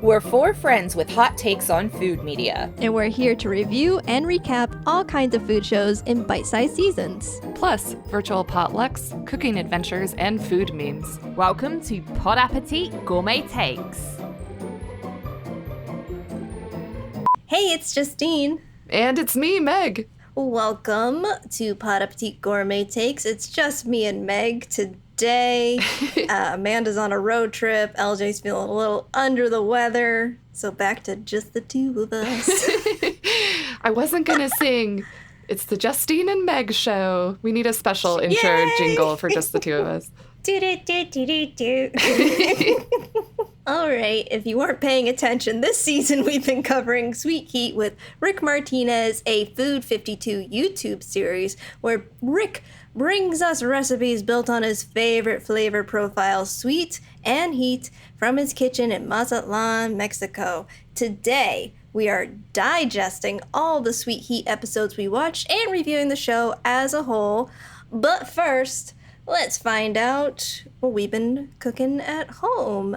We're four friends with hot takes on food media. And we're here to review and recap all kinds of food shows in bite-sized seasons. Plus, virtual potlucks, cooking adventures, and food memes. Welcome to Pod Appétit Gourmet Takes. Hey, it's Justine. And it's me, Meg. Welcome to Pod Appétit Gourmet Takes. It's just me and Meg today. Amanda's on a road trip. LJ's feeling a little under the weather. So back to just the two of us. I wasn't going to sing. It's the Justine and Meg show. We need a special intro Yay! jingle for just the two of us. All right, if you weren't paying attention, this season we've been covering Sweet Heat with Rick Martinez, a Food 52 YouTube series where Rick brings us recipes built on his favorite flavor profile, sweet and heat, from his kitchen in Mazatlan, Mexico. Today, we are digesting all the Sweet Heat episodes we watched and reviewing the show as a whole. But first, let's find out what we've been cooking at home.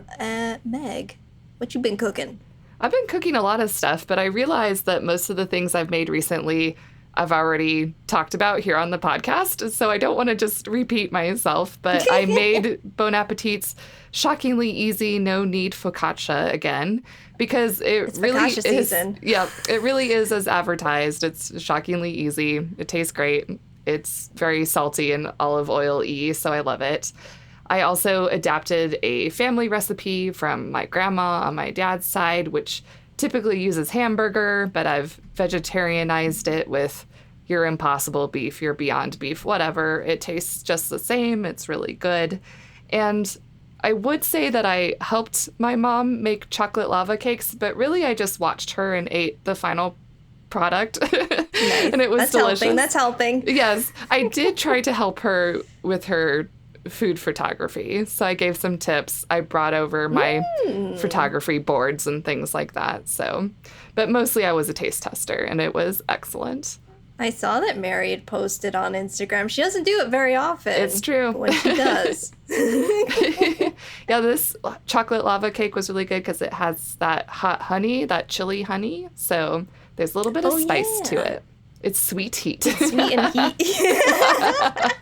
Meg, what you been cooking? I've been cooking a lot of stuff, but I realized that most of the things I've made recently I've already talked about here on the podcast, so I don't want to just repeat myself, but I made Bon Appetit's shockingly easy, no need focaccia again, because it's really is. Season. Yeah, it really is as advertised. It's shockingly easy. It tastes great. It's very salty and olive oil-y, so I love it. I also adapted a family recipe from my grandma on my dad's side, which typically uses hamburger, but I've vegetarianized it with your Impossible beef, your Beyond beef, whatever. It tastes just the same. It's really good. And I would say that I helped my mom make chocolate lava cakes, but really I just watched her and ate the final product. Nice. And it was delicious. That's helping. Yes. I did try to help her with her food photography. So I gave some tips. I brought over my photography boards and things like that. So, but mostly I was a taste tester and it was excellent. I saw that Mary had posted on Instagram. She doesn't do it very often. It's true. But when she does. Yeah, this chocolate lava cake was really good because it has that hot honey, that chili honey. So there's a little bit of spice to it. It's sweet heat. It's sweet and heat.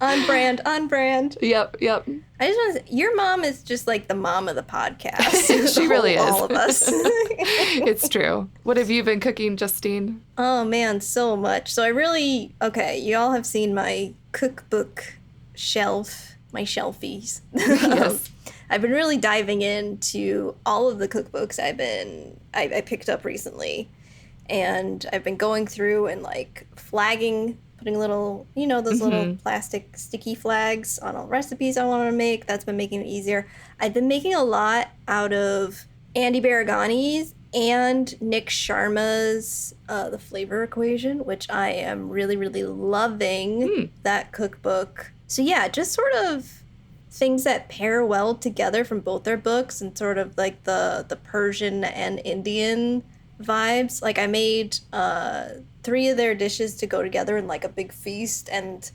On brand. Yep. I just want to say, your mom is just like the mom of the podcast. She really is. All of us. It's true. What have you been cooking, Justine? Oh, man, so much. So you all have seen my cookbook shelf, my shelfies. Yes. I've been really diving into all of the cookbooks I picked up recently. And I've been going through and like flagging, putting little, those little plastic sticky flags on all recipes I want to make. That's been making it easier. I've been making a lot out of Andy Baragani's and Nick Sharma's The Flavor Equation, which I am really, really loving that cookbook. So yeah, just sort of things that pair well together from both their books and sort of like the Persian and Indian vibes. Like I made 3 of their dishes to go together in like a big feast, and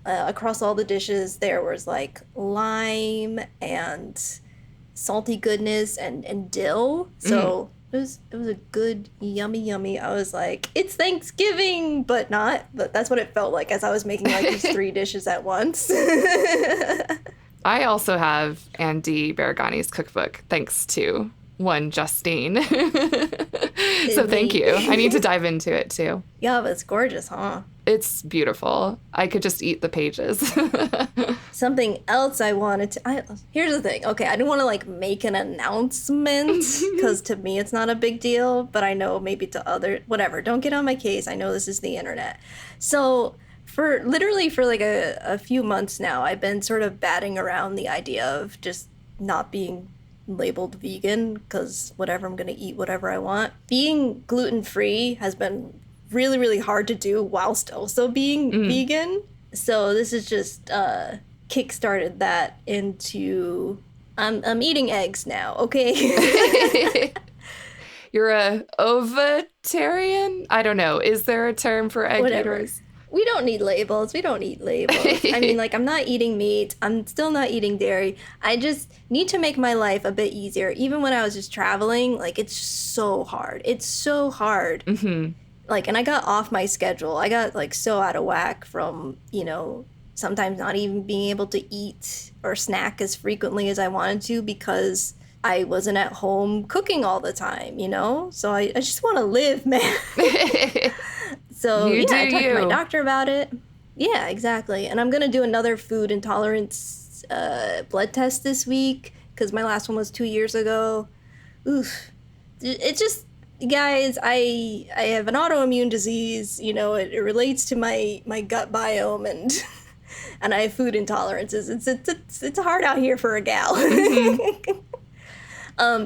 across all the dishes there was like lime and salty goodness and dill. So it was a good yummy. I was like, it's Thanksgiving, but not. But that's what it felt like as I was making like these 3 dishes at once. I also have Andy Baragani's cookbook, thanks to one Justine. So thank you. I need to dive into it too. Yeah, but it's gorgeous, huh? It's beautiful. I could just eat the pages. Something else I wanted to... here's the thing. Okay, I didn't want to like make an announcement because to me it's not a big deal, but I know maybe to other... Whatever, don't get on my case. I know this is the internet. So for like a few months now, I've been sort of batting around the idea of just not being labeled vegan because whatever, I'm gonna eat whatever I want. Being gluten-free has been really, really hard to do whilst also being vegan. So this is just kickstarted that into I'm eating eggs now, okay? You're a ovatarian? I don't know. Is there a term for egg Whatever. eaters? We don't need labels. We don't need labels. I mean, like, I'm not eating meat. I'm still not eating dairy. I just need to make my life a bit easier. Even when I was just traveling, like, it's so hard. It's so hard. Mm-hmm. Like, and I got off my schedule. I got, like, so out of whack from, you know, sometimes not even being able to eat or snack as frequently as I wanted to because I wasn't at home cooking all the time, you know? So I just want to live, man. So, I talked to my doctor about it. Yeah, exactly. And I'm going to do another food intolerance blood test this week because my last one was 2 years ago. Oof. It just, guys, I have an autoimmune disease. You know, it relates to my gut biome and I have food intolerances. It's hard out here for a gal. Mm-hmm.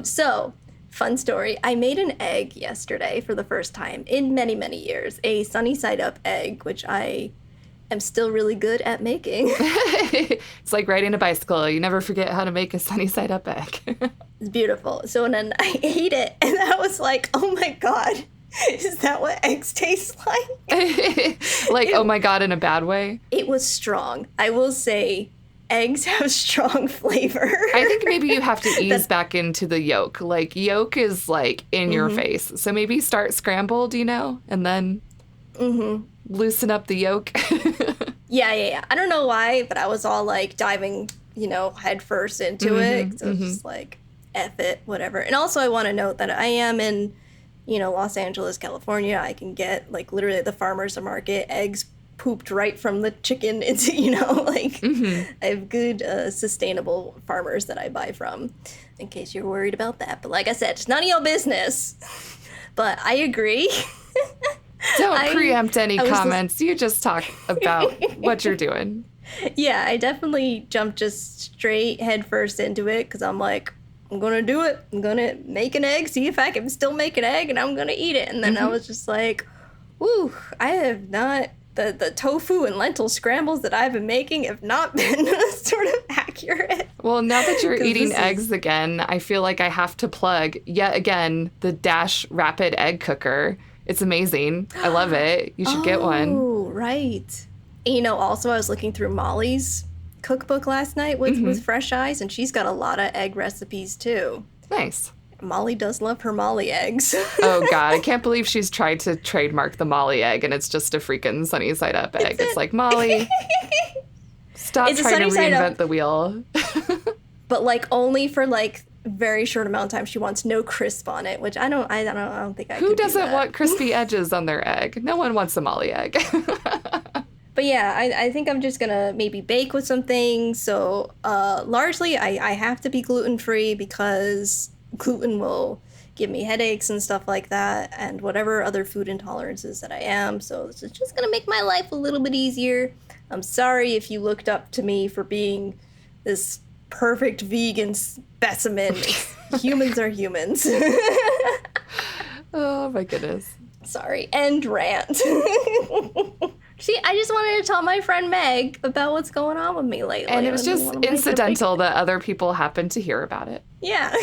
So... Fun story. I made an egg yesterday for the first time in many, many years. A sunny side up egg, which I am still really good at making. It's like riding a bicycle. You never forget how to make a sunny side up egg. It's beautiful. So then I ate it and I was like, oh my God, is that what eggs taste like? Like, oh my God, in a bad way? It was strong. I will say eggs have strong flavor. I think maybe you have to ease back into the yolk. Like, yolk is, like, in your face. So maybe start scrambled, you know, and then loosen up the yolk. Yeah. I don't know why, but I was all, like, diving, you know, head first into it. So it's just like, F it, whatever. And also I want to note that I am in, you know, Los Angeles, California. I can get, like, literally at the farmer's market eggs pooped right from the chicken into, you know, like, I have good sustainable farmers that I buy from, in case you're worried about that. But like I said, it's none of your business. But I agree. Don't preempt any comments. You just talk about what you're doing. Yeah, I definitely jumped just straight head first into it because I'm like, I'm going to do it. I'm going to make an egg, see if I can still make an egg, and I'm going to eat it. And then I was just like, ooh, I have not... The tofu and lentil scrambles that I've been making have not been sort of accurate. Well, now that you're eating eggs again, I feel like I have to plug, yet again, the Dash Rapid Egg Cooker. It's amazing. I love it. You should get one. Oh, right. And, you know, also I was looking through Molly's cookbook last night with fresh eyes, and she's got a lot of egg recipes, too. Nice. Molly does love her Molly eggs. Oh, God. I can't believe she's tried to trademark the Molly egg, and it's just a freaking sunny side up egg. It's like, Molly, stop trying to reinvent the wheel. But, like, only for, like, very short amount of time. She wants no crisp on it, which I don't think I could do that. Who doesn't want crispy edges on their egg? No one wants a Molly egg. But yeah, I think I'm just gonna maybe bake with some things. So largely I have to be gluten-free because gluten will give me headaches and stuff like that, and whatever other food intolerances that I am. So this is just gonna make my life a little bit easier. I'm sorry if you looked up to me for being this perfect vegan specimen. Humans are humans. Oh my goodness. Sorry. End rant. See, I just wanted to tell my friend Meg about what's going on with me lately. And it was just incidental that other people happened to hear about it. Yeah.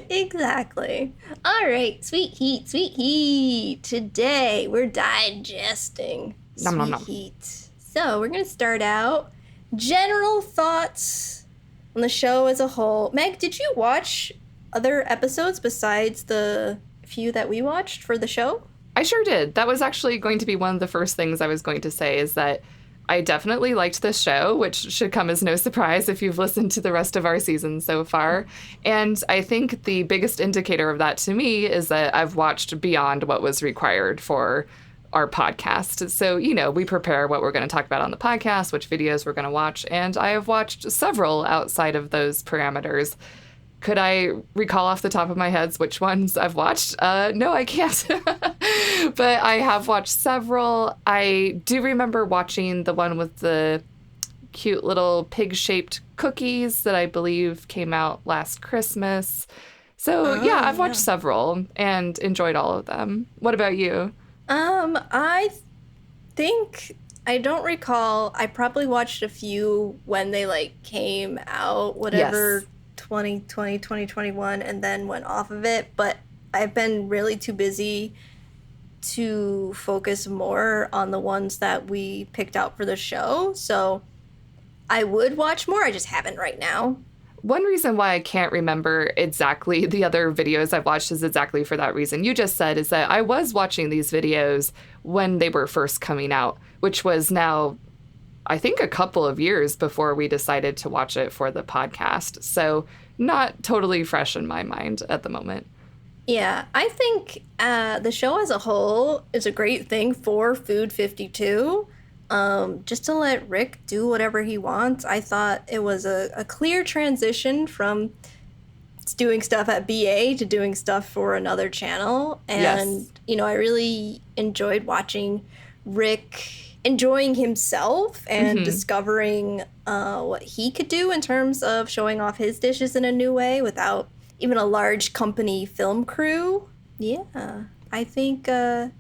Exactly. All right, sweet heat. Today we're digesting sweet heat. So we're going to start out general thoughts on the show as a whole. Meg, did you watch other episodes besides the few that we watched for the show? I sure did. That was actually going to be one of the first things I was going to say, is that I definitely liked this show, which should come as no surprise if you've listened to the rest of our season so far. And I think the biggest indicator of that to me is that I've watched beyond what was required for our podcast. So, you know, we prepare what we're going to talk about on the podcast, which videos we're going to watch, and I have watched several outside of those parameters. Could I recall off the top of my head which ones I've watched? No, I can't. But I have watched several. I do remember watching the one with the cute little pig-shaped cookies that I believe came out last Christmas. So, yeah, I've watched several and enjoyed all of them. What about you? I think... I don't recall. I probably watched a few when they, like, came out, whatever... Yes. 2020, 2021, and then went off of it, but I've been really too busy to focus more on the ones that we picked out for the show. So I would watch more. I just haven't right now. One reason why I can't remember exactly the other videos I've watched is exactly for that reason you just said, is that I was watching these videos when they were first coming out, which was now, I think, a couple of years before we decided to watch it for the podcast. So not totally fresh in my mind at the moment. Yeah, I think the show as a whole is a great thing for Food 52. Just to let Rick do whatever he wants. I thought it was a clear transition from doing stuff at BA to doing stuff for another channel. And, Yes. you know, I really enjoyed watching Rick enjoying himself and discovering what he could do in terms of showing off his dishes in a new way without even a large company film crew. Yeah, I think the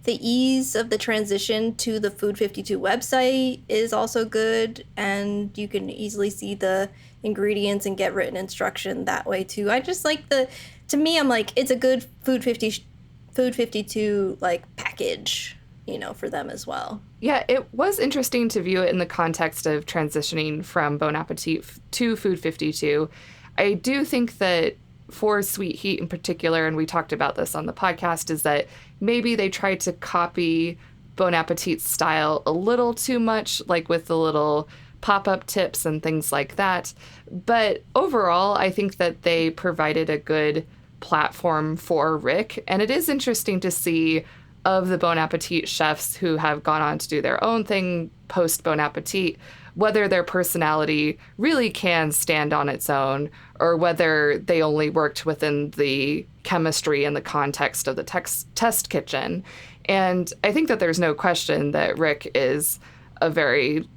ease of the transition to the Food 52 website is also good, and you can easily see the ingredients and get written instruction that way too. I just like to me, I'm like, it's a good Food 52 like package, you know, for them as well. Yeah, it was interesting to view it in the context of transitioning from Bon Appetit to Food 52. I do think that for Sweet Heat in particular, and we talked about this on the podcast, is that maybe they tried to copy Bon Appetit's style a little too much, like with the little pop-up tips and things like that. But overall, I think that they provided a good platform for Rick. And it is interesting to see, of the Bon Appetit chefs who have gone on to do their own thing post Bon Appetit, whether their personality really can stand on its own or whether they only worked within the chemistry and the context of the test kitchen. And I think that there's no question that Rick is a very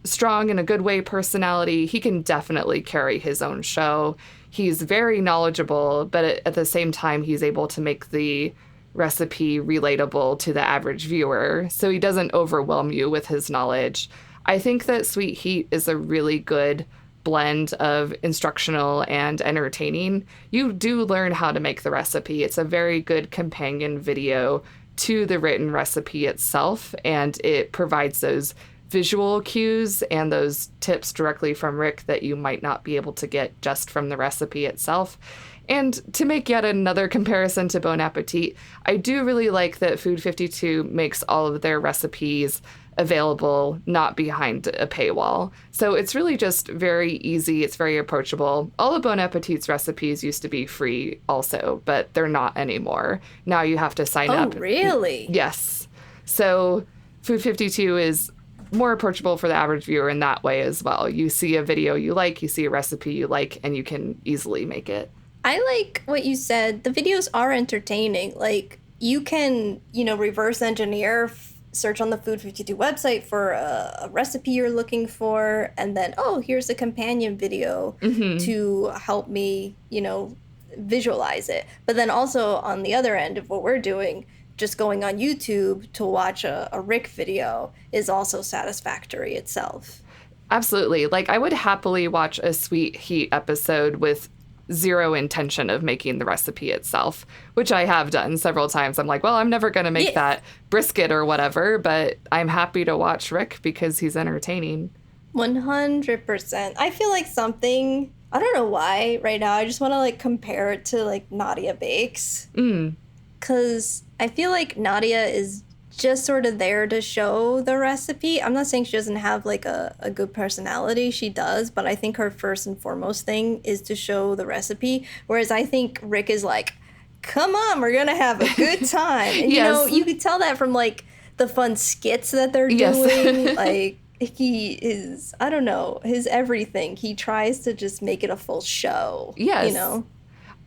strong, in a good way, personality. He can definitely carry his own show. He's very knowledgeable, but at the same time, he's able to make the recipe relatable to the average viewer, so he doesn't overwhelm you with his knowledge. I think that Sweet Heat is a really good blend of instructional and entertaining. You do learn how to make the recipe. It's a very good companion video to the written recipe itself, and it provides those visual cues and those tips directly from Rick that you might not be able to get just from the recipe itself. And to make yet another comparison to Bon Appetit, I do really like that Food 52 makes all of their recipes available not behind a paywall. So it's really just very easy. It's very approachable. All of Bon Appetit's recipes used to be free also, but they're not anymore. Now you have to sign up. Oh, really? Yes. So Food 52 is more approachable for the average viewer in that way as well. You see a video you like, you see a recipe you like, and you can easily make it. I like what you said. The videos are entertaining. Like, you can, you know, reverse engineer, search on the Food 52 website for a recipe you're looking for, and then, oh, here's a companion video to help me, you know, visualize it. But then also on the other end of what we're doing, just going on YouTube to watch a Rick video is also satisfactory itself. Absolutely. Like, I would happily watch a Sweet Heat episode with zero intention of making the recipe itself, which I have done several times. I'm like, well, I'm never going to make that brisket or whatever, but I'm happy to watch Rick because he's entertaining. 100%. I feel like something, I don't know why right now, I just want to like compare it to like Nadia Bakes. Because I feel like Nadia is just sort of there to show the recipe. I'm not saying she doesn't have like a good personality. She does, but I think her first and foremost thing is to show the recipe. Whereas I think Rick is like, come on, we're going to have a good time. And, you know, you could tell that from like the fun skits that they're doing. Like, he is, I don't know, his everything. He tries to just make it a full show. Yes. You know?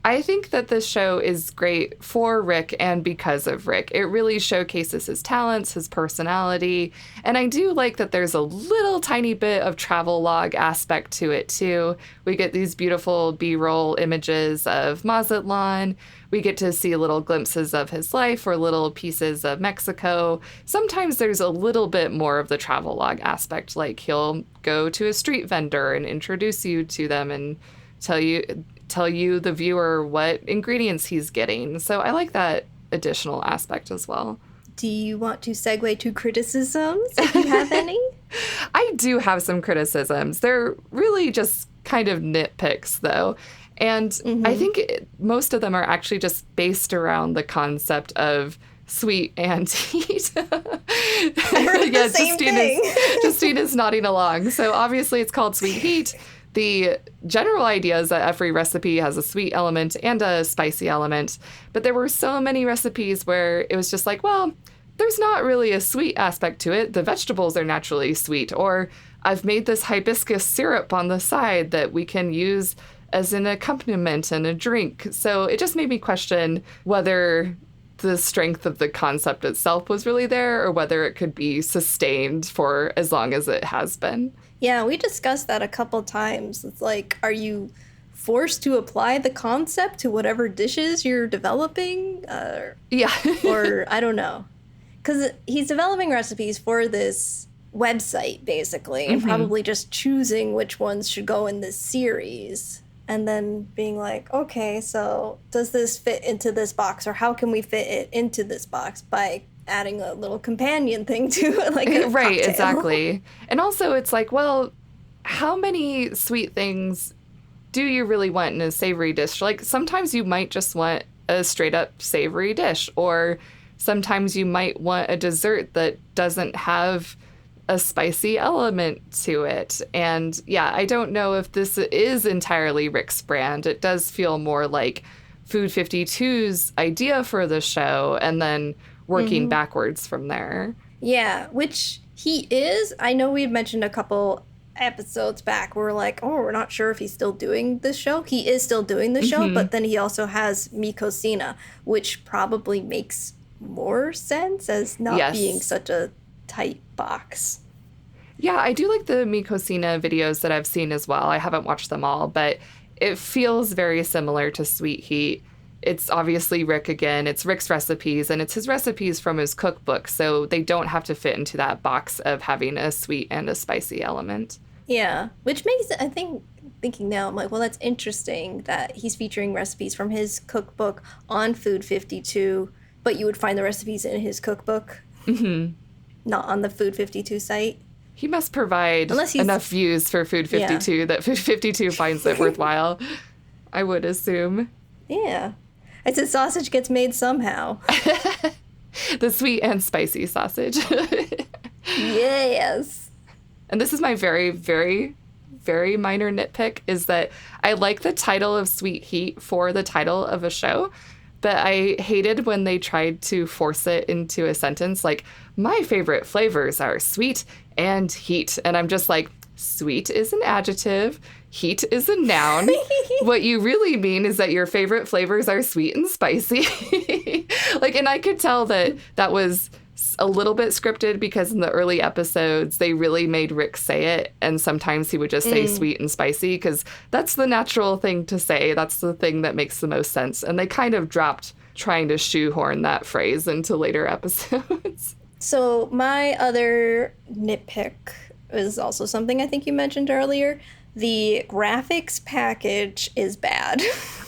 I think that this show is great for Rick and because of Rick. It really showcases his talents, his personality, and I do like that there's a little tiny bit of travel log aspect to it too. We get these beautiful B-roll images of Mazatlan. We get to see little glimpses of his life or little pieces of Mexico. Sometimes there's a little bit more of the travel log aspect, like he'll go to a street vendor and introduce you to them and tell you, the viewer, what ingredients he's getting. So I like that additional aspect as well. Do you want to segue to criticisms, if you have any? I do have some criticisms. They're really just kind of nitpicks, though. And I think most of them are actually just based around the concept of sweet and heat. I heard the same thing. Justina's nodding along. So obviously it's called sweet heat. The general idea is that every recipe has a sweet element and a spicy element. But there were so many recipes where it was just like, well, there's not really a sweet aspect to it. The vegetables are naturally sweet. Or I've made this hibiscus syrup on the side that we can use as an accompaniment in a drink. So it just made me question whether the strength of the concept itself was really there or whether it could be sustained for as long as it has been. Yeah, we discussed that a couple times. It's like, are you forced to apply the concept to whatever dishes you're developing? Yeah. Or I don't know. Because he's developing recipes for this website, basically, and probably just choosing which ones should go in this series. And then being like, okay, so does this fit into this box? Or how can we fit it into this box by adding a little companion thing to it, like a right, cocktail. Exactly. And also it's like, well, how many sweet things do you really want in a savory dish? Like sometimes you might just want a straight up savory dish, or sometimes you might want a dessert that doesn't have a spicy element to it. And yeah, I don't know if this is entirely Rick's brand. It does feel more like Food 52's idea for the show and then working backwards from there. Yeah, which he is. I know we had mentioned a couple episodes back where we're like, oh, we're not sure if he's still doing this show. He is still doing the show, but then he also has Mi Cocina, which probably makes more sense as not being such a tight box. Yeah, I do like the Mi Cocina videos that I've seen as well. I haven't watched them all, but it feels very similar to Sweet Heat. It's obviously Rick again. It's Rick's recipes, and it's his recipes from his cookbook, so they don't have to fit into that box of having a sweet and a spicy element. Yeah, which makes it, I think, thinking now, I'm like, well, that's interesting that he's featuring recipes from his cookbook on Food 52, but you would find the recipes in his cookbook, not on the Food 52 site. He must provide enough views for Food 52 that Food 52 finds it worthwhile, I would assume. Yeah. I said sausage gets made somehow. The sweet and spicy sausage. Yes. And this is my very, very, very minor nitpick, is that I like the title of Sweet Heat for the title of a show, but I hated when they tried to force it into a sentence like, my favorite flavors are sweet and heat. And I'm just like, sweet is an adjective, heat is a noun. What you really mean is that your favorite flavors are sweet and spicy. And I could tell that that was a little bit scripted because in the early episodes, they really made Rick say it. And sometimes he would just say sweet and spicy because that's the natural thing to say. That's the thing that makes the most sense. And they kind of dropped trying to shoehorn that phrase into later episodes. So my other nitpick is also something I think you mentioned earlier. The graphics package is bad.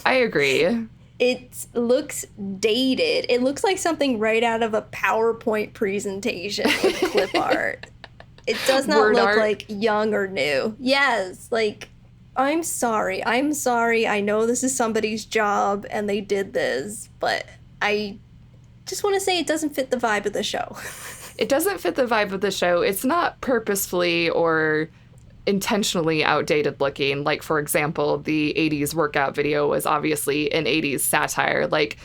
I agree. It looks dated. It looks like something right out of a PowerPoint presentation with clip art. It does not Word look art. like young or new. Yes, I'm sorry. I know this is somebody's job and they did this, but I just want to say it doesn't fit the vibe of the show. It doesn't fit the vibe of the show. It's not purposefully or intentionally outdated looking. Like, for example, the 80s workout video was obviously an 80s satire. Like,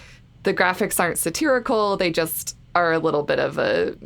the graphics aren't satirical. They just are a little bit of a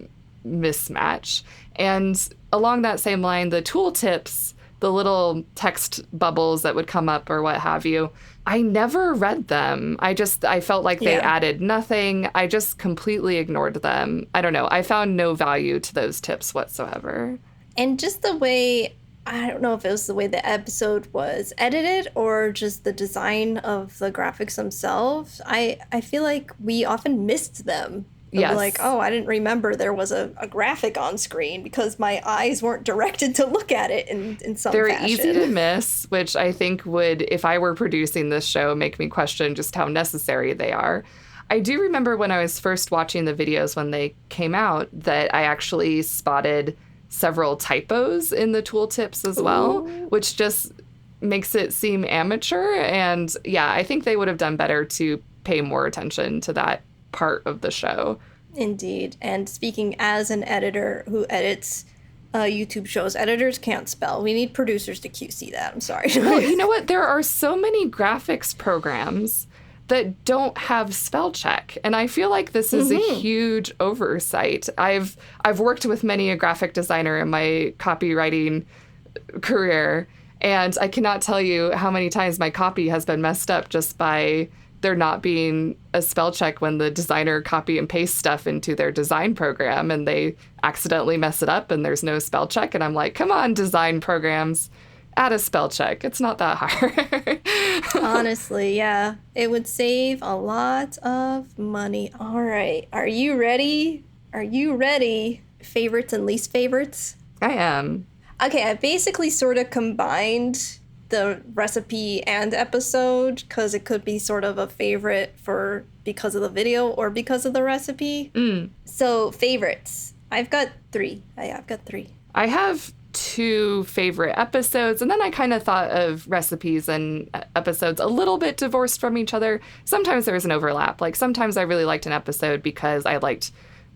mismatch. And along that same line, the tooltips, the little text bubbles that would come up or what have you, I never read them. I felt like they added nothing. I just completely ignored them. I don't know. I found no value to those tips whatsoever. And just the way, I don't know if it was the way the episode was edited or just the design of the graphics themselves, I feel like we often missed them. Yes. Like, oh, I didn't remember there was a graphic on screen because my eyes weren't directed to look at it in some They're fashion. easy to miss, which I think would, if I were producing this show, make me question just how necessary they are. I do remember when I was first watching the videos when they came out that I actually spotted several typos in the tooltips as well, which just makes it seem amateur. And yeah, I think they would have done better to pay more attention to that part of the show. Indeed. And speaking as an editor who edits YouTube shows, editors can't spell. We need producers to QC that. I'm sorry. Well, you know what? There are so many graphics programs that don't have spell check. And I feel like this is a huge oversight. I've worked with many a graphic designer in my copywriting career, and I cannot tell you how many times my copy has been messed up just by there not being a spell check when the designer copy and paste stuff into their design program and they accidentally mess it up and there's no spell check. And I'm like, come on, design programs, add a spell check. It's not that hard. Honestly, yeah. It would save a lot of money. All right. Are you ready? Are you ready? Favorites and least favorites? I am. Okay, I basically sort of combined the recipe and episode because it could be sort of a favorite for because of the video or because of the recipe. So favorites. I've got three. I've got three. I have 2 favorite episodes, and then I kind of thought of recipes and episodes a little bit divorced from each other. Sometimes there's an overlap. Like sometimes I really liked an episode because I liked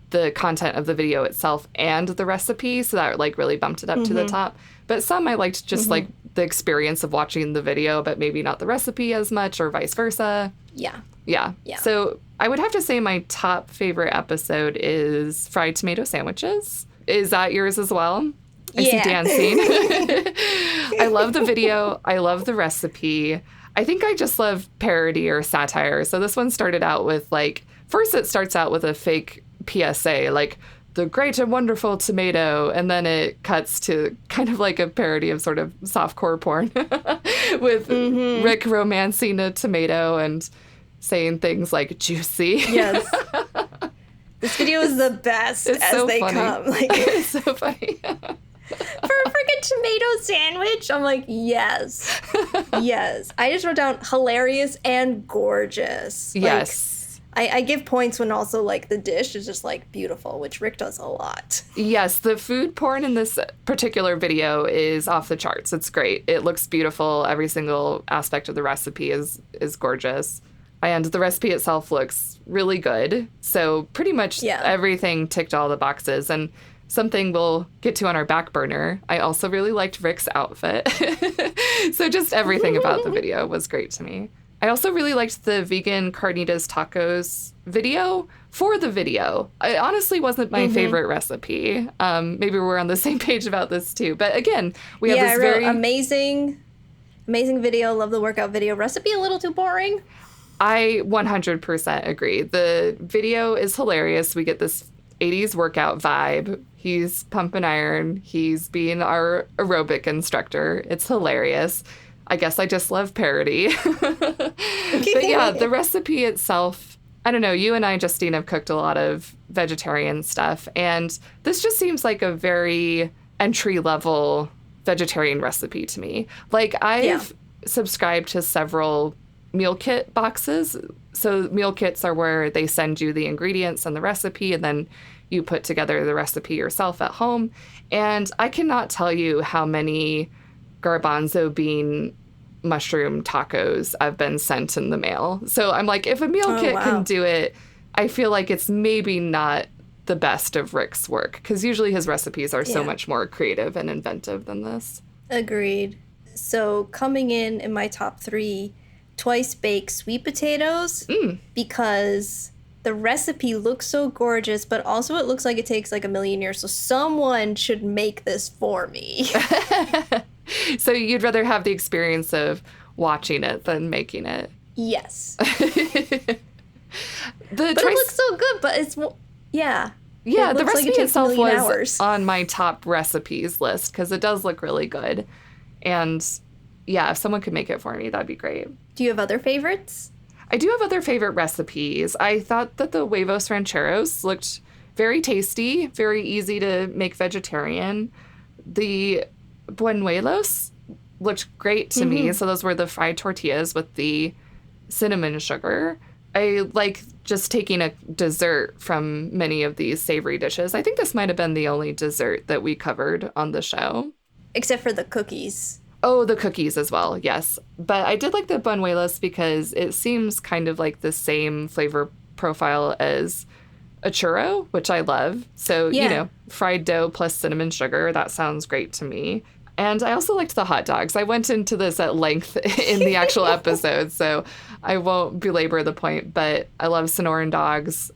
the content of the video itself and the recipe, so that like really bumped it up to the top. But some I liked just like the experience of watching the video, but maybe not the recipe as much, or vice versa. Yeah. So I would have to say my top favorite episode is fried tomato sandwiches. Is that yours as well? I see dancing. I love the video. I love the recipe. I think I just love parody or satire. So this one started out with like, first it starts out with a fake PSA, like the great and wonderful tomato. And then it cuts to kind of like a parody of sort of softcore porn with Rick romancing a tomato and saying things like juicy. Yes. This video is the best It's as so they funny. come. Like, It's so funny. for a freaking tomato sandwich? I'm like, yes. Yes. I just wrote down hilarious and gorgeous. Like, Yes. I give points when also, like, the dish is just, like, beautiful, which Rick does a lot. Yes, the food porn in this particular video is off the charts. It's great. It looks beautiful. Every single aspect of the recipe is gorgeous. And the recipe itself looks really good. So pretty much everything ticked all the boxes. And something we'll get to on our back burner, I also really liked Rick's outfit. So just everything about the video was great to me. I also really liked the vegan Carnitas tacos video for the video. It honestly wasn't my favorite recipe. Maybe we're on the same page about this too. But again, we have this very amazing video. Love the workout video. Recipe a little too boring. I 100% agree. The video is hilarious. We get this 80s workout vibe. He's pumping iron. He's being our aerobic instructor. It's hilarious. I guess I just love parody. But yeah, the recipe itself, I don't know, you and I, Justine, have cooked a lot of vegetarian stuff, and this just seems like a very entry-level vegetarian recipe to me. Like, I've subscribed to several meal kit boxes. So meal kits are where they send you the ingredients and the recipe, and then you put together the recipe yourself at home. And I cannot tell you how many garbanzo bean mushroom tacos I've been sent in the mail. So I'm like, if a meal kit can do it, I feel like it's maybe not the best of Rick's work, because usually his recipes are so much more creative and inventive than this. Agreed. So coming in my top 3, twice baked sweet potatoes, because the recipe looks so gorgeous, but also it looks like it takes like a million years. So someone should make this for me. So you'd rather have the experience of watching it than making it. Yes. But it looks so good, but it's, Yeah, it the recipe like it itself was hours. on my top recipes list because it does look really good. And yeah, if someone could make it for me, that'd be great. Do you have other favorites? I do have other favorite recipes. I thought that the Huevos Rancheros looked very tasty, very easy to make vegetarian. The Buñuelos looked great to me. So those were the fried tortillas with the cinnamon sugar. I like just taking a dessert from many of these savory dishes. I think this might have been the only dessert that we covered on the show. Except for the cookies. Oh, the cookies as well, yes. But I did like the Buñuelos because it seems kind of like the same flavor profile as a churro, which I love. So, you know, fried dough plus cinnamon sugar, that sounds great to me. And I also liked the hot dogs. I went into this at length in the actual episode, so I won't belabor the point, but I love Sonoran dogs.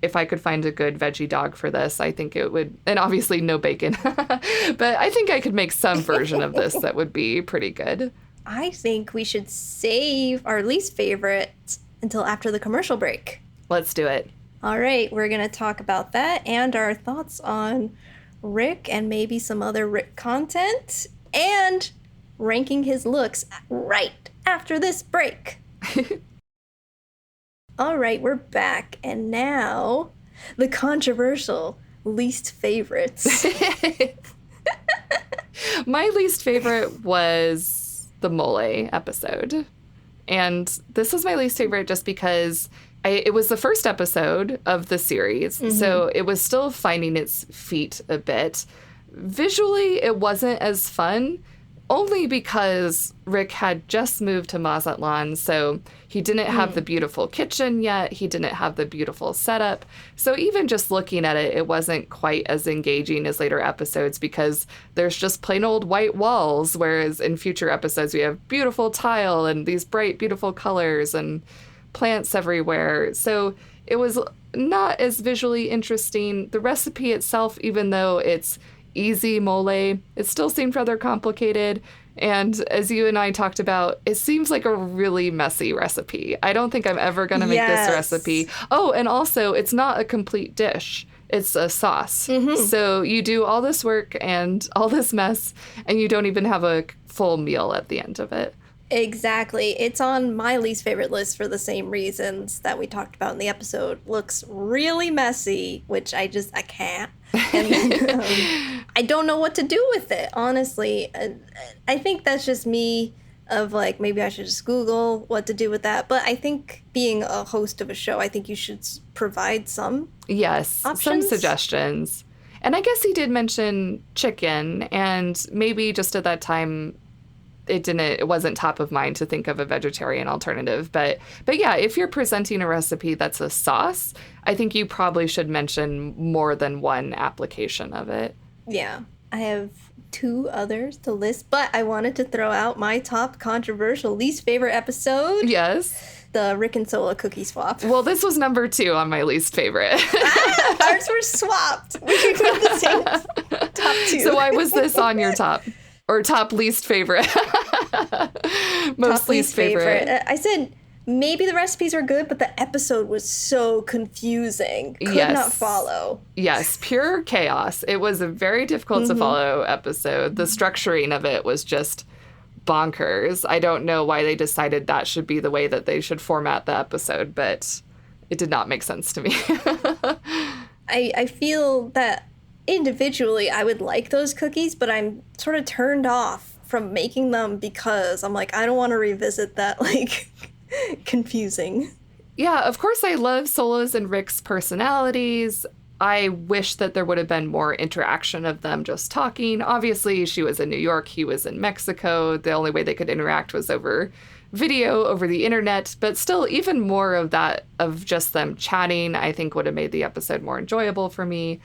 If I could find a good veggie dog for this, I think it would, and obviously no bacon, but I think I could make some version of this that would be pretty good. I think we should save our least favorite until after the commercial break. Let's do it. All right, we're going to talk about that and our thoughts on Rick and maybe some other Rick content and ranking his looks right after this break. All right, we're back. And now the controversial least favorites. My least favorite was the mole episode. And this was my least favorite just because it was the first episode of the series, so it was still finding its feet a bit. Visually, it wasn't as fun, only because Rick had just moved to Mazatlan, so he didn't have the beautiful kitchen yet. He didn't have the beautiful setup. So even just looking at it, it wasn't quite as engaging as later episodes because there's just plain old white walls, whereas in future episodes we have beautiful tile and these bright, beautiful colors and plants everywhere. So it was not as visually interesting. The recipe itself, even though it's easy mole, it still seemed rather complicated. And as you and I talked about, it seems like a really messy recipe. I don't think I'm ever going to make this recipe. Oh, and also it's not a complete dish. It's a sauce. So you do all this work and all this mess, and you don't even have a full meal at the end of it. Exactly. It's on my least favorite list for the same reasons that we talked about in the episode. Looks really messy, which I can't. And then, I don't know what to do with it, honestly. I think that's just me of like, maybe I should just Google what to do with that. But I think being a host of a show, I think you should provide some options. Some suggestions. And I guess he did mention chicken, and maybe just at that time it wasn't top of mind to think of a vegetarian alternative. But yeah, if you're presenting a recipe that's a sauce, I think you probably should mention more than one application of it. Yeah. I have 2 others to list, but I wanted to throw out my top controversial least favorite episode. Yes. The Rick and Sohla cookie swap. Well, this was number 2 on my least favorite. Ours were swapped. We could go the same top 2. So why was this on your top? Or top least favorite? Most top least favorite. I said maybe the recipes were good, but the episode was so confusing. Could not follow. Yes, pure chaos. It was a very difficult to follow episode. The structuring of it was just bonkers. I don't know why they decided that should be the way that they should format the episode, but it did not make sense to me. I feel that individually I would like those cookies, but I'm sort of turned off from making them because I'm like, I don't want to revisit that, like, confusing. Yeah, of course I love Sohla's and Rick's personalities. I wish that there would have been more interaction of them just talking. Obviously, she was in New York, he was in Mexico. The only way they could interact was over video, over the internet. But still, even more of that, of just them chatting, I think would have made the episode more enjoyable for me.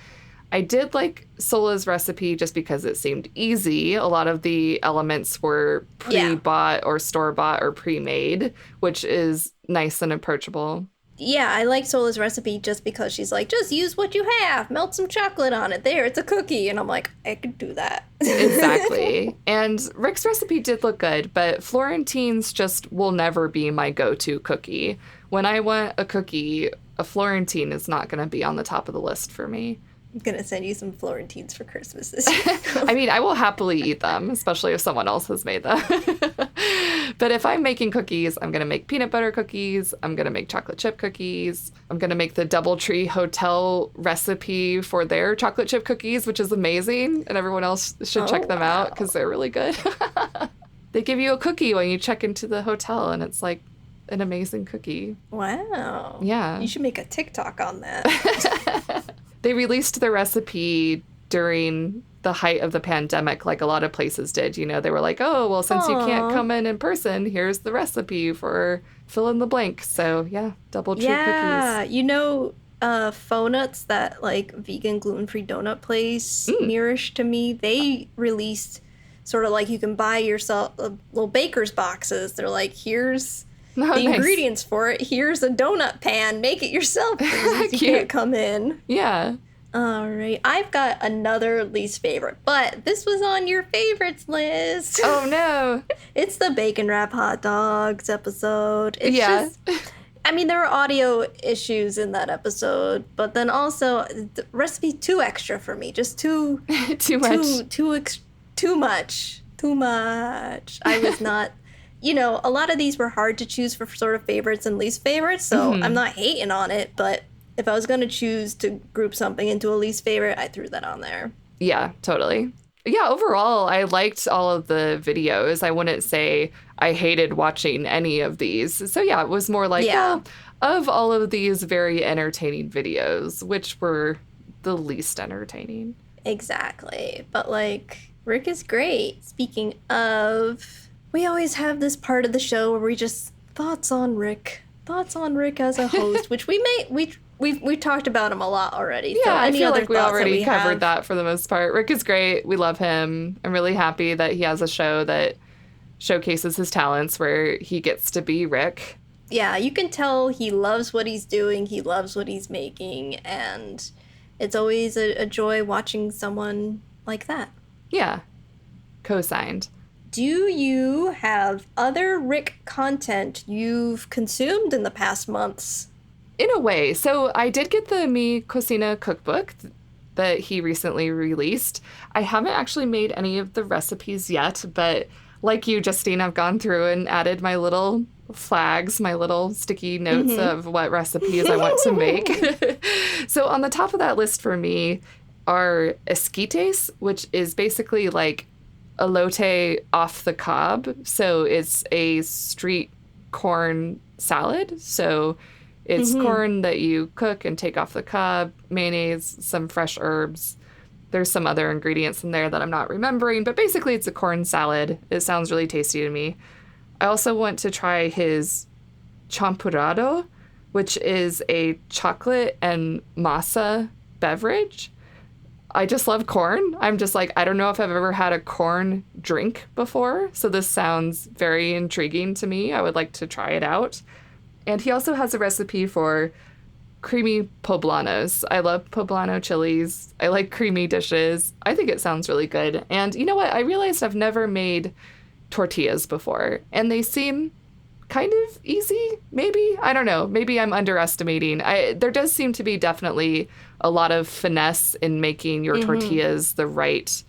I did like Sohla's recipe just because it seemed easy. A lot of the elements were pre-bought or store-bought or pre-made, which is nice and approachable. Yeah, I like Sohla's recipe just because she's like, just use what you have. Melt some chocolate on it. There, it's a cookie. And I'm like, I could do that. Exactly. And Rick's recipe did look good, but Florentine's just will never be my go-to cookie. When I want a cookie, a Florentine is not going to be on the top of the list for me. I'm going to send you some Florentines for Christmas this year. I mean, I will happily eat them, especially if someone else has made them. But if I'm making cookies, I'm going to make peanut butter cookies. I'm going to make chocolate chip cookies. I'm going to make the Doubletree Hotel recipe for their chocolate chip cookies, which is amazing. And everyone else should check them out because they're really good. They give you a cookie when you check into the hotel, and it's like an amazing cookie. Wow. Yeah. You should make a TikTok on that. They released the recipe during the height of the pandemic, like a lot of places did. You know, they were like, oh, well, since you can't come in person, here's the recipe for fill in the blank. So, yeah, double true cookies. You know, Fonuts, that like vegan gluten-free donut place nearish to me, they released sort of like you can buy yourself little baker's boxes. They're like, here's the ingredients for it. Here's a donut pan. Make it yourself. You can't come in. Yeah. All right. I've got another least favorite, but this was on your favorites list. Oh, no. It's the bacon wrap hot dogs episode. It's just, I mean, there were audio issues in that episode, but then also the recipe too extra for me. Just too much. I was not, you know, a lot of these were hard to choose for sort of favorites and least favorites, so I'm not hating on it, but if I was going to choose to group something into a least favorite, I threw that on there. Yeah, totally. Yeah, overall, I liked all of the videos. I wouldn't say I hated watching any of these. So yeah, it was more like, well, of all of these very entertaining videos, which were the least entertaining. Exactly. But like, Rick is great. Speaking of, we always have this part of the show where we just thoughts on Rick as a host, which we've talked about him a lot already. Yeah, so I feel other like we already covered that for the most part. Rick is great. We love him. I'm really happy that he has a show that showcases his talents where he gets to be Rick. Yeah, you can tell he loves what he's doing. He loves what he's making. And it's always a joy watching someone like that. Yeah. Co-signed. Do you have other Rick content you've consumed in the past months? In a way. So I did get the Mi Cocina cookbook that he recently released. I haven't actually made any of the recipes yet, but like you, Justine, I've gone through and added my little flags, my little sticky notes of what recipes I want to make. So on the top of that list for me are esquites, which is basically like elote off the cob. So it's a street corn salad. So it's corn that you cook and take off the cob, mayonnaise, some fresh herbs. There's some other ingredients in there that I'm not remembering, but basically it's a corn salad. It sounds really tasty to me. I also want to try his Champurrado, which is a chocolate and masa beverage. I just love corn. I'm just like, I don't know if I've ever had a corn drink before, so this sounds very intriguing to me. I would like to try it out. And he also has a recipe for creamy poblanos. I love poblano chilies. I like creamy dishes. I think it sounds really good. And you know what? I realized I've never made tortillas before, and they seem kind of easy, maybe. I don't know. Maybe I'm underestimating. There does seem to be definitely a lot of finesse in making your tortillas the right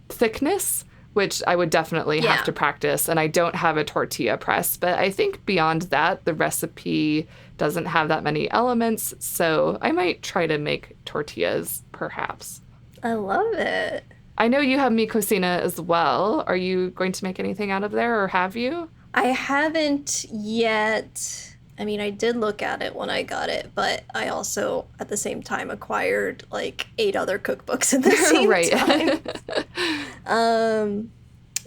thickness, which I would definitely have to practice. And I don't have a tortilla press, but I think beyond that, the recipe doesn't have that many elements. So I might try to make tortillas, perhaps. I love it. I know you have Mi Cocina as well. Are you going to make anything out of there, or have you? I haven't yet. I mean, I did look at it when I got it, but I also, at the same time, acquired like 8 other cookbooks at the same time.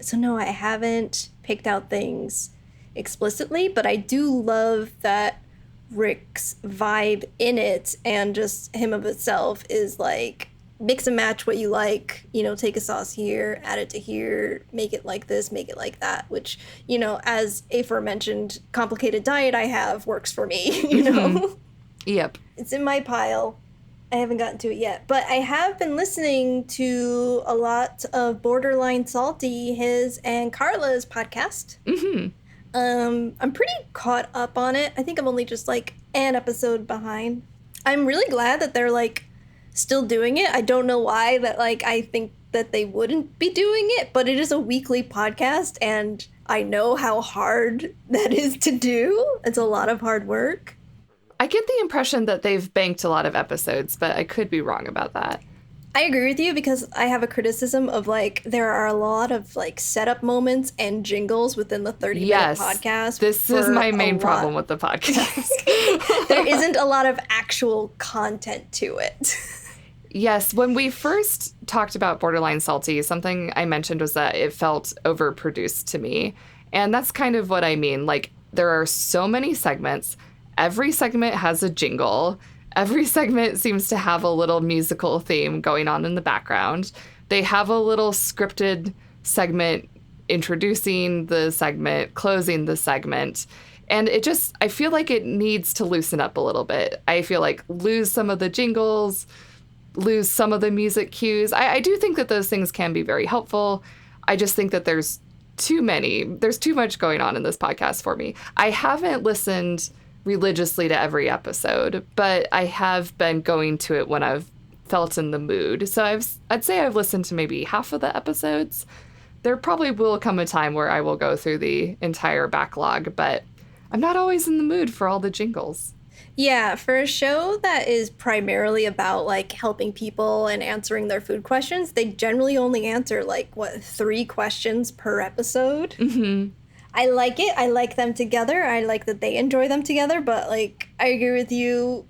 So no, I haven't picked out things explicitly, but I do love that Rick's vibe in it, and just him of itself is like, mix and match what you like, you know, take a sauce here, add it to here, make it like this, make it like that, which, you know, as aforementioned complicated diet I have, works for me, you know? Yep. It's in my pile. I haven't gotten to it yet, but I have been listening to a lot of Borderline Salty, his and Carla's podcast. I'm pretty caught up on it. I think I'm only just like an episode behind. I'm really glad that they're like still doing it. I don't know why that like I think that they wouldn't be doing it, but it is a weekly podcast and I know how hard that is to do. It's a lot of hard work. I get the impression that they've banked a lot of episodes, but I could be wrong about that. I agree with you because I have a criticism of like there are a lot of like setup moments and jingles within the 30-minute podcast. This is my main problem with the podcast. There isn't a lot of actual content to it. Yes, when we first talked about Borderline Salty, something I mentioned was that it felt overproduced to me. And that's kind of what I mean. Like, there are so many segments. Every segment has a jingle. Every segment seems to have a little musical theme going on in the background. They have a little scripted segment introducing the segment, closing the segment. And I feel like it needs to loosen up a little bit. I feel like lose some of the jingles, lose some of the music cues. I do think that those things can be very helpful. I just think that there's too much going on in this podcast for me. I haven't listened religiously to every episode, but I have been going to it when I've felt in the mood. So I'd say I've listened to maybe half of the episodes. There probably will come a time where I will go through the entire backlog, but I'm not always in the mood for all the jingles. Yeah, for a show that is primarily about like helping people and answering their food questions, they generally only answer like 3 questions per episode. Mm-hmm. I like it. I like them together. I like that they enjoy them together, but like I agree with you.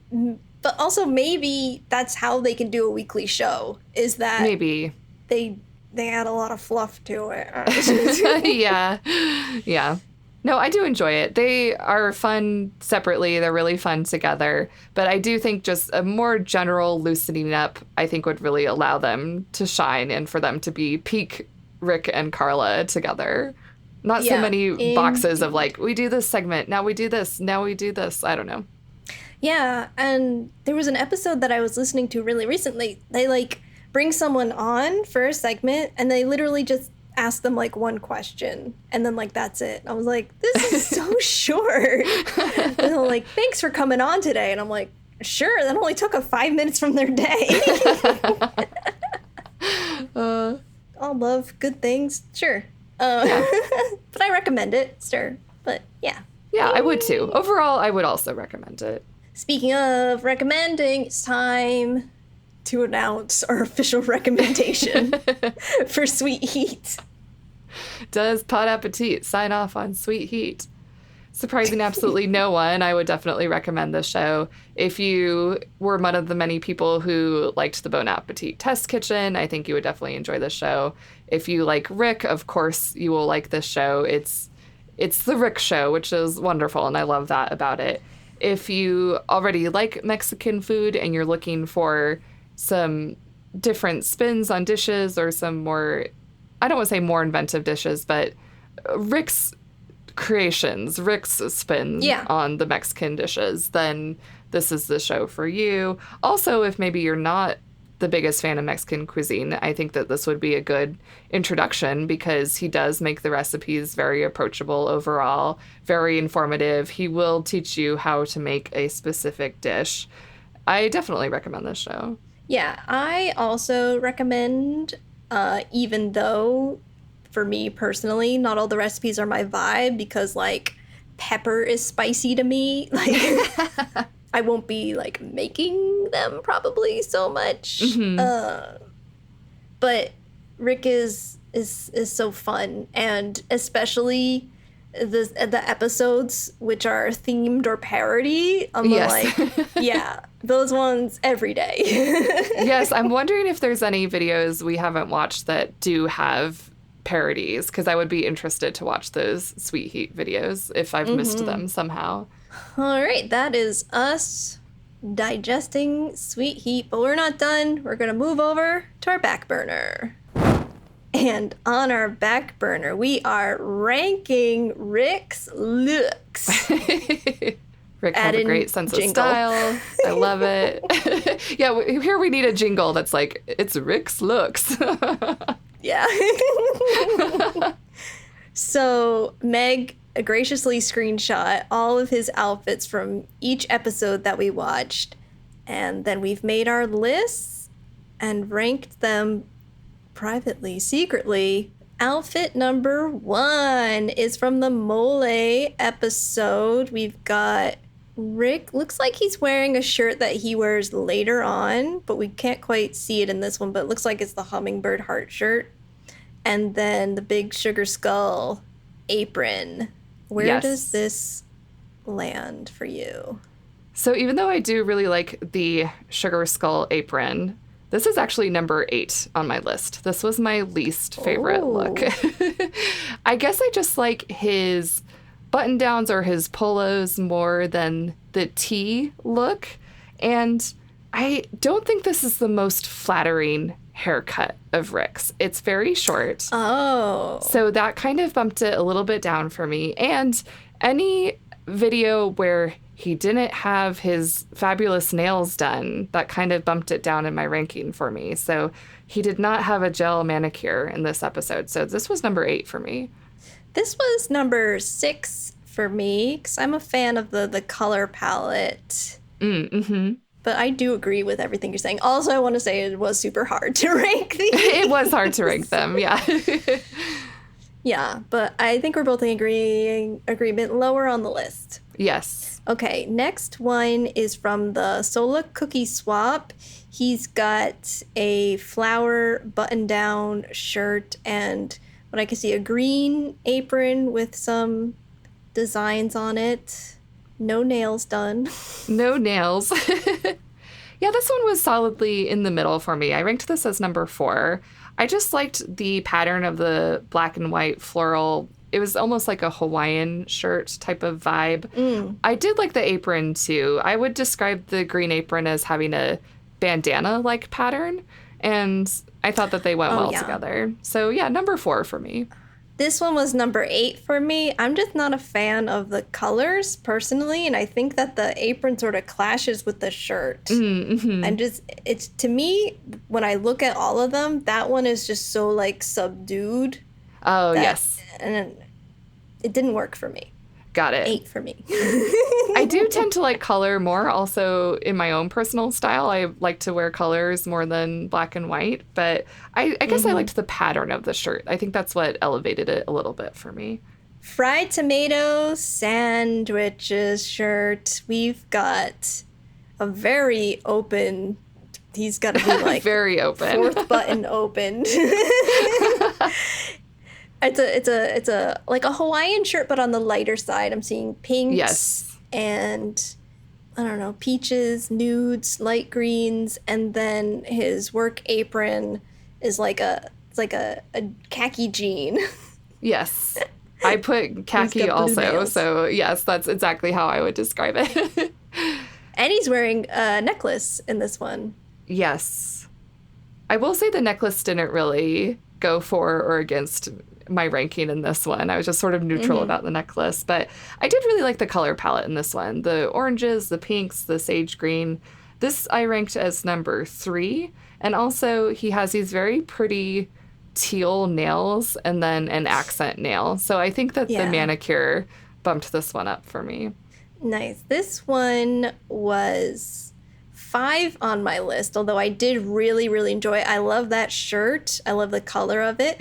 But also maybe that's how they can do a weekly show, is that maybe they add a lot of fluff to it. Yeah. No, I do enjoy it. They are fun separately. They're really fun together. But I do think just a more general loosening up, I think, would really allow them to shine and for them to be peak Rick and Carla together. Not so many boxes of like, we do this segment, now we do this, now we do this. I don't know. Yeah, and there was an episode that I was listening to really recently. They like bring someone on for a segment and they literally just ask them like one question and then like that's it. I was like, this is so short. And they're like, thanks for coming on today. And I'm like, sure, that only took 5 minutes from their day. I'll love good things, sure. But I recommend it, sure. But yeah. Yeah, I would too. Overall, I would also recommend it. Speaking of recommending, it's time to announce our official recommendation for Sweet Heat. Does Pod Appétit sign off on Sweet Heat? Surprising absolutely no one, I would definitely recommend this show. If you were one of the many people who liked the Bon Appetit Test Kitchen, I think you would definitely enjoy this show. If you like Rick, of course you will like this show. It's the Rick show, which is wonderful, and I love that about it. If you already like Mexican food and you're looking for some different spins on dishes or some more, I don't want to say more inventive dishes, but Rick's creations, Rick's spin on the Mexican dishes, then this is the show for you. Also, if maybe you're not the biggest fan of Mexican cuisine, I think that this would be a good introduction because he does make the recipes very approachable overall, very informative. He will teach you how to make a specific dish. I definitely recommend this show. Yeah, I also recommend, even though for me personally, not all the recipes are my vibe because like pepper is spicy to me. Like I won't be like making them probably so much. Mm-hmm. But Rick is so fun, and especially the episodes which are themed or parody. I'm like, yeah, those ones every day. Yes, I'm wondering if there's any videos we haven't watched that do have parodies, because I would be interested to watch those Sweet Heat videos if I've missed them somehow. All right, that is us digesting Sweet Heat, but we're not done. We're going to move over to our back burner. And on our back burner, we are ranking Rick's looks. Rick has a great sense of style. I love it. Yeah, here we need a jingle that's like, it's Rick's looks. Yeah. So Meg graciously screenshot all of his outfits from each episode that we watched, and then we've made our lists and ranked them privately, secretly. Outfit number 1 is from the Mole episode. We've got Rick looks like he's wearing a shirt that he wears later on, but we can't quite see it in this one, but it looks like it's the hummingbird heart shirt. And then the big sugar skull apron. Where does this land for you? So even though I do really like the sugar skull apron, this is actually number 8 on my list. This was my least favorite look. I guess I just like his button downs or his polos more than the tee look. And I don't think this is the most flattering haircut of Rick's. It's very short. Oh. So that kind of bumped it a little bit down for me. And any video where he didn't have his fabulous nails done, that kind of bumped it down in my ranking for me. So he did not have a gel manicure in this episode. So this was number 8 for me. This was number 6 for me, because I'm a fan of the color palette. Mm-hmm. But I do agree with everything you're saying. Also, I want to say it was super hard to rank these. It was hard to rank them, yeah. Yeah, but I think we're both in agreement lower on the list. Yes. Okay, next one is from the Sohla Cookie Swap. He's got a flower button-down shirt and what I can see, a green apron with some designs on it. No nails done. No nails. Yeah, this one was solidly in the middle for me. I ranked this as number 4. I just liked the pattern of the black and white floral. It was almost like a Hawaiian shirt type of vibe. I did like the apron too. I would describe the green apron as having a bandana-like pattern, and I thought that they went well together. So yeah, number 4 for me. This one was number 8 for me. I'm just not a fan of the colors personally, and I think that the apron sort of clashes with the shirt. Mm-hmm. And just, it's, to me, when I look at all of them, that one is just so like subdued. Oh, yes. And it didn't work for me. Got it. 8 for me. I do tend to like color more also in my own personal style. I like to wear colors more than black and white, but I guess I liked the pattern of the shirt. I think that's what elevated it a little bit for me. Fried tomato sandwiches shirt. We've got a very open, he's got to be like very open. 4th button opened. It's a like a Hawaiian shirt, but on the lighter side. I'm seeing pinks and I don't know, peaches, nudes, light greens, and then his work apron is like a khaki jean. Yes. I put khaki also, so yes, that's exactly how I would describe it. And he's wearing a necklace in this one. Yes. I will say the necklace didn't really go for or against my ranking in this one. I was just sort of neutral about the necklace, but I did really like the color palette in this one. The oranges, the pinks, the sage green. This I ranked as number 3. And also he has these very pretty teal nails and then an accent nail. So I think that the manicure bumped this one up for me. Nice. This one was 5 on my list, although I did really, really enjoy it. I love that shirt. I love the color of it.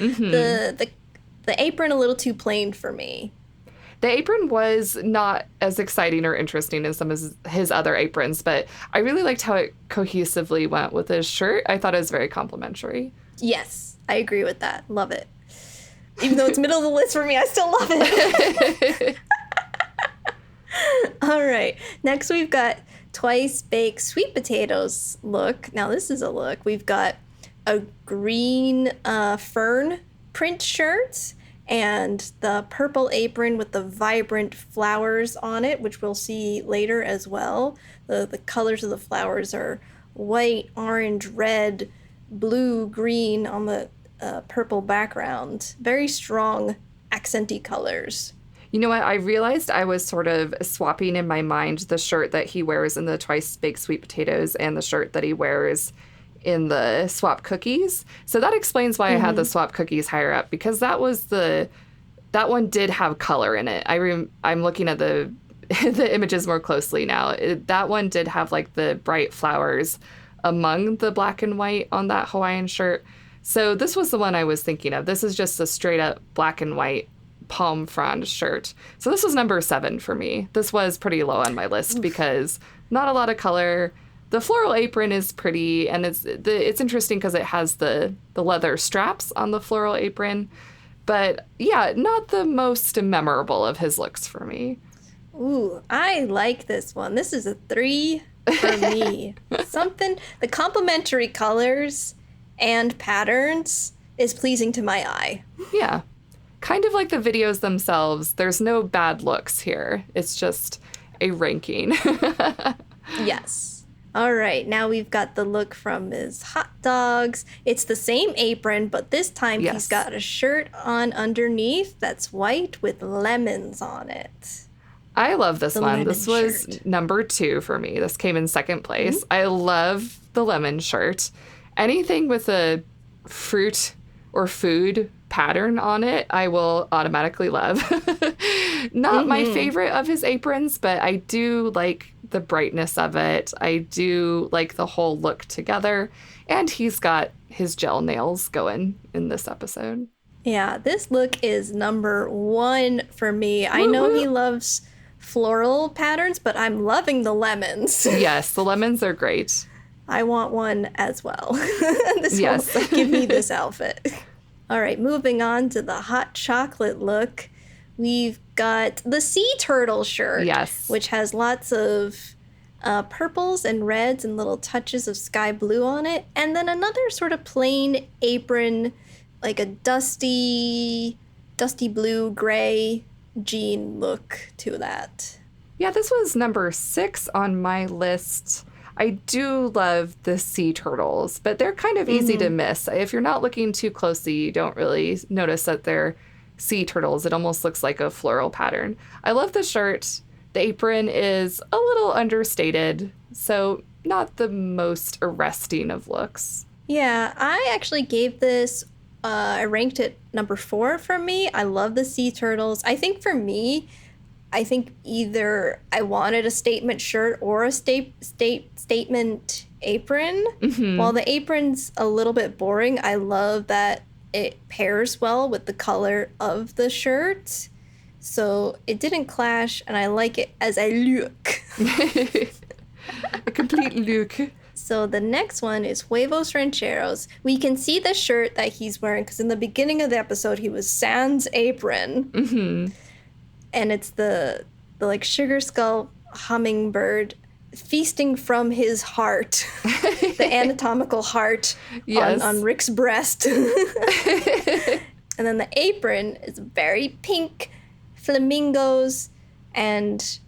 The apron a little too plain for me. The apron was not as exciting or interesting as some of his other aprons, but I really liked how it cohesively went with his shirt. I thought it was very complimentary. Yes, I agree with that. Love it. Even though it's middle of the list for me, I still love it. All right. Next, we've got twice baked sweet potatoes look. Now, this is a look. We've got a green fern print shirt and the purple apron with the vibrant flowers on it, which we'll see later as well. The colors of the flowers are white, orange, red, blue, green on the purple background. Very strong accenty colors. You know what? I realized I was sort of swapping in my mind the shirt that he wears in the twice baked sweet potatoes and the shirt that he wears in the swap cookies. So that explains why I had the swap cookies higher up, because that one did have color in it. I'm looking at the images more closely now. That one did have like the bright flowers among the black and white on that Hawaiian shirt. So this was the one I was thinking of. This is just a straight up black and white palm frond shirt. So this was number 7 for me. This was pretty low on my list because not a lot of color. The floral apron is pretty, and it's interesting because it has the leather straps on the floral apron. But yeah, not the most memorable of his looks for me. Ooh, I like this one. This is a 3 for me. The complementary colors and patterns is pleasing to my eye. Yeah. Kind of like the videos themselves. There's no bad looks here. It's just a ranking. Yes. All right, now we've got the look from his hot dogs. It's the same apron, but this time he's got a shirt on underneath that's white with lemons on it. I love this one. This was shirt. number 2 for me. This came in second place. I love the lemon shirt. Anything with a fruit or food pattern on it, I will automatically love. Not my favorite of his aprons, but I do like the brightness of it. I do like the whole look together. And he's got his gel nails going in this episode. Yeah, this look is number 1 for me. I know he loves floral patterns, but I'm loving the lemons. Yes, the lemons are great. I want one as well. This will give me this outfit. All right, moving on to the hot chocolate look. We've got the sea turtle shirt, which has lots of purples and reds and little touches of sky blue on it. And then another sort of plain apron, like a dusty blue gray jean look to that. Yeah, this was number 6 on my list. I do love the sea turtles, but they're kind of easy to miss. If you're not looking too closely, you don't really notice that they're sea turtles. It almost looks like a floral pattern. I love the shirt. The apron is a little understated, so not the most arresting of looks. Yeah, I actually gave this, I ranked it number 4 for me. I love the sea turtles. I think for me, either I wanted a statement shirt or a statement apron. While the apron's a little bit boring, I love that it pairs well with the color of the shirt. So it didn't clash, and I like it as a look. A complete look. So the next one is Huevos Rancheros. We can see the shirt that he's wearing, because in the beginning of the episode, he was sans apron. And it's the like sugar skull hummingbird feasting from his heart, the anatomical heart on Rick's breast. And then the apron is very pink flamingos and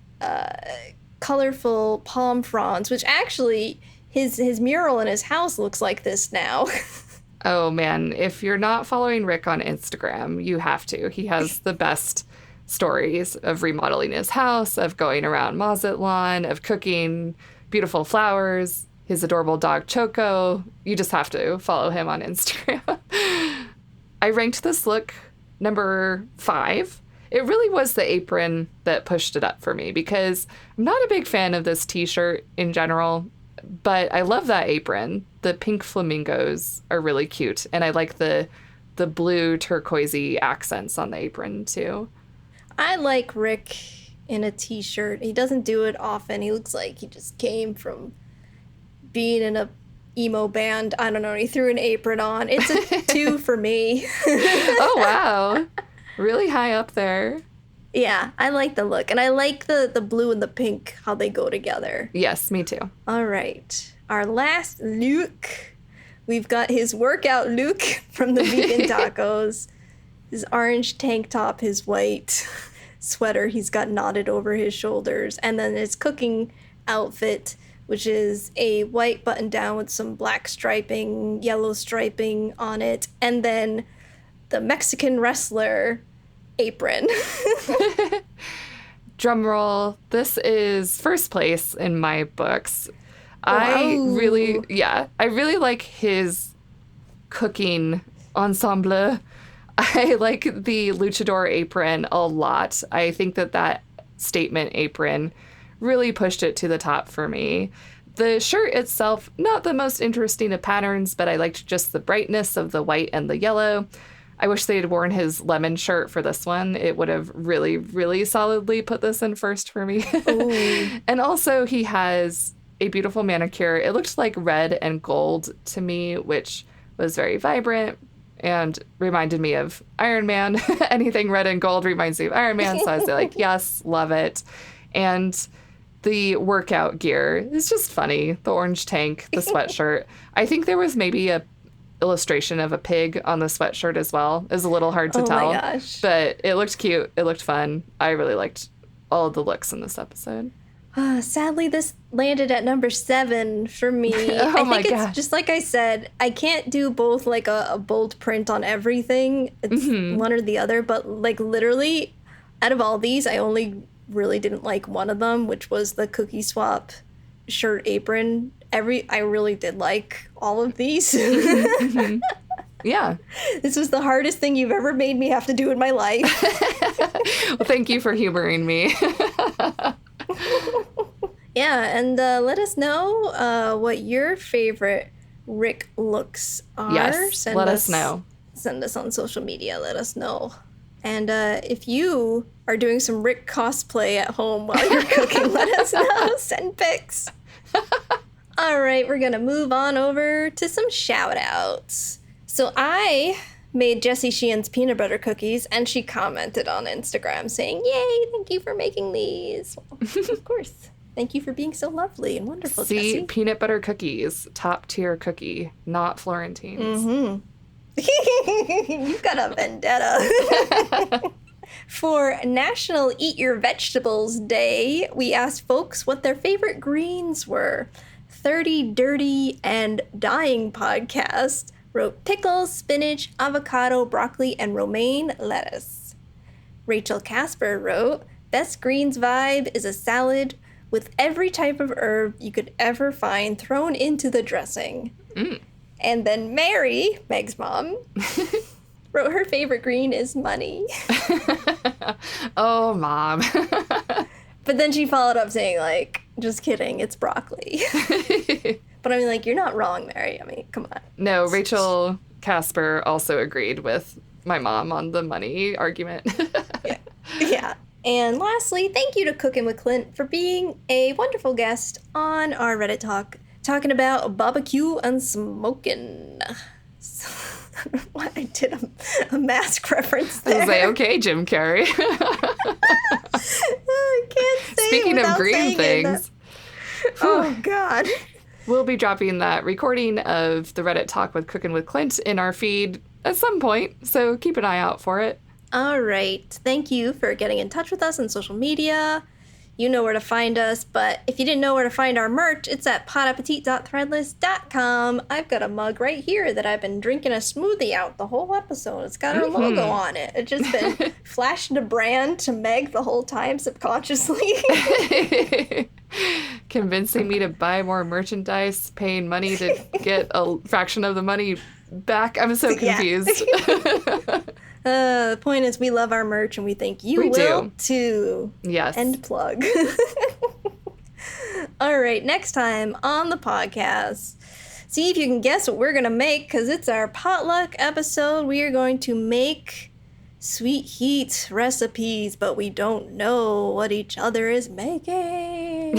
colorful palm fronds, which actually his mural in his house looks like this now. Oh man, if you're not following Rick on Instagram, you have to. He has the best stories of remodeling his house, of going around Mazatlan, of cooking beautiful flowers, his adorable dog Choco. You just have to follow him on Instagram. I ranked this look number 5. It really was the apron that pushed it up for me, because I'm not a big fan of this t-shirt in general, but I love that apron. The pink flamingos are really cute, and I like the blue turquoisey accents on the apron too. I like Rick in a t-shirt. He doesn't do it often. He looks like he just came from being in a emo band. I don't know. He threw an apron on. It's a 2 for me. Oh, wow. Really high up there. Yeah, I like the look. And I like the blue and the pink, how they go together. Yes, me too. All right. Our last look. We've got his workout look from the vegan tacos. His orange tank top, his white sweater he's got knotted over his shoulders, and then his cooking outfit, which is a white button down with some black striping, yellow striping on it, and then the Mexican wrestler apron. Drum roll. This is first place in my books. Wow. I really like his cooking ensemble. I like the luchador apron a lot. I think that statement apron really pushed it to the top for me. The shirt itself, not the most interesting of patterns, but I liked just the brightness of the white and the yellow. I wish they had worn his lemon shirt for this one. It would have really, really solidly put this in first for me. And also he has a beautiful manicure. It looked like red and gold to me, which was very vibrant and reminded me of Iron Man. Anything red and gold reminds me of Iron Man. So I was like, yes, love it. And the workout gear is just funny. The orange tank, the sweatshirt. I think there was maybe a illustration of a pig on the sweatshirt as well. It was a little hard to tell. My gosh. But it looked cute. It looked fun. I really liked all of the looks in this episode. Sadly, this landed at number 7 for me. Oh I think it's just like I said, I can't do both like a bold print on everything. It's one or the other, but like literally out of all these, I only really didn't like one of them, which was the cookie swap shirt apron. I really did like all of these. Yeah. This was the hardest thing you've ever made me have to do in my life. Well, thank you for humoring me. Yeah, and let us know what your favorite Rick looks are. Yes, let us know. Send us on social media. Let us know. And if you are doing some Rick cosplay at home while you're cooking, let us know. Send pics. All right, we're going to move on over to some shout-outs. So I made Jessie Sheehan's peanut butter cookies, and she commented on Instagram saying, "Yay, thank you for making these." Well, of course. Thank you for being so lovely and wonderful, See, Jessie. peanut butter cookies, top tier cookie, not Florentines. You've got a vendetta. For National Eat Your Vegetables Day, we asked folks what their favorite greens were. 30 Dirty and Dying podcast wrote pickles, spinach, avocado, broccoli, and romaine lettuce. Rachel Casper wrote, best greens vibe is a salad with every type of herb you could ever find thrown into the dressing. And then Mary, Meg's mom, wrote her favorite green is money. Oh, Mom. But then she followed up saying, like, just kidding, it's broccoli. But I mean, like, you're not wrong, Mary. I mean, come on. No, Rachel Casper also agreed with my mom on the money argument. Yeah. And lastly, thank you to Cookin' with Clint for being a wonderful guest on our Reddit talk, talking about barbecue and smoking. So, I did a mask reference there. I was like, okay, Jim Carrey. I can't say Speaking it of without green saying things, Oh, God. we'll be dropping that recording of the Reddit talk with Cookin' with Clint in our feed at some point, so keep an eye out for it. All right. Thank you for getting in touch with us on social media. You know where to find us, but if you didn't know where to find our merch, it's at podappetit.threadless.com. I've got a mug right here that I've been drinking a smoothie out the whole episode. It's got our logo on it. It's just been flashing a brand to Meg the whole time subconsciously. Convincing me to buy more merchandise, paying money to get a fraction of the money back. I'm so confused. The point is we love our merch and we think you We will do. too. Yes. End plug. All right, next time on the podcast, see if you can guess what we're going to make because it's our potluck episode. We are going to make sweet heat recipes, but we don't know what each other is making.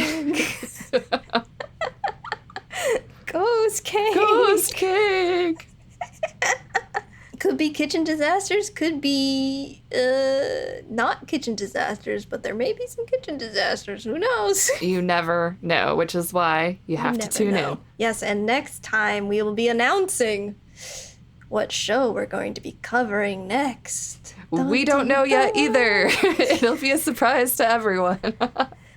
Ghost cake. Ghost cake. Could be kitchen disasters, could be not kitchen disasters, but there may be some kitchen disasters. Who knows? You never know, which is why you have to Never tune know. in. Yes, and next time we will be announcing what show we're going to be covering next. We don't know yet either. It'll be a surprise to everyone.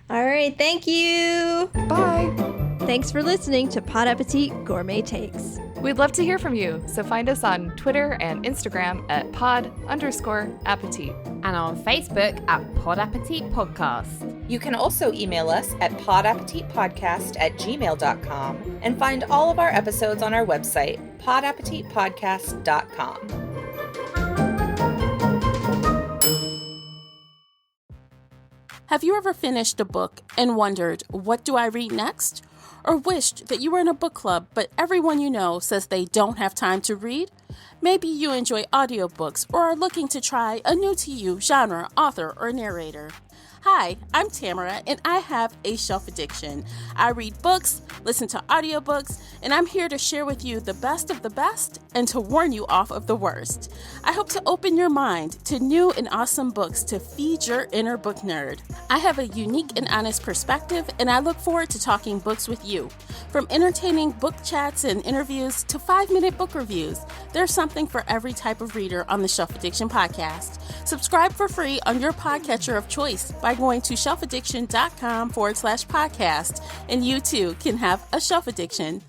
All right, thank you. Bye. Thanks for listening to Pod Appétit Gourmet Takes. We'd love to hear from you, so find us on Twitter and Instagram at pod_appétit. And on Facebook at Pod Appétit Podcast. You can also email us at podappetitpodcast@gmail.com and find all of our episodes on our website, podappetitpodcast.com. Have you ever finished a book and wondered, what do I read next? Or wished that you were in a book club, but everyone you know says they don't have time to read? Maybe you enjoy audiobooks or are looking to try a new to you genre, author, or narrator. Hi, I'm Tamara, and I have a shelf addiction. I read books, listen to audiobooks, and I'm here to share with you the best of the best and to warn you off of the worst. I hope to open your mind to new and awesome books to feed your inner book nerd. I have a unique and honest perspective, and I look forward to talking books with you. From entertaining book chats and interviews to 5-minute book reviews, there's something for every type of reader on the Shelf Addiction Podcast. Subscribe for free on your podcatcher of choice by going to shelfaddiction.com/podcast, and you too can have a shelf addiction.